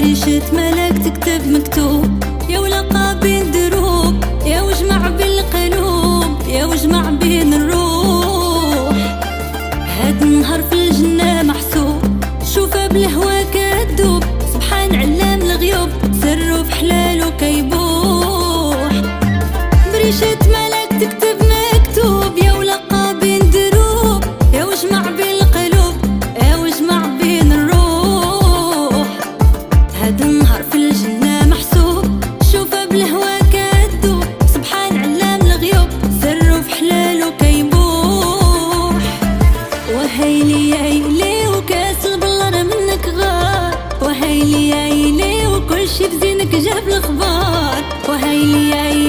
بريشة ملاك تكتب مكتوب، يا ولقى بين دروب، يا وجمع بالقلوب، يا وجمع بين الروح. هاد النهار في الجنة محسوب، شوفها بالهوا كدوب، سبحان علام الغيوب، سرو في حلالو كيبوح. بريشة ملاك تكتب مكتوب، يا ولقى بين دروب، يا وجمع بالقلوب، يا وجمع بين الروح. هاد النهار في الجنة محسوب، شوفها بالهوا كدوب، سبحان علام الغيوب، سرو في حلالو كيبوح. وهيلي يا يلي وكاس البلر منك غار، وهيلي يا يلي وكل شي بزينك جاب الخبار، وهيلي يا يلي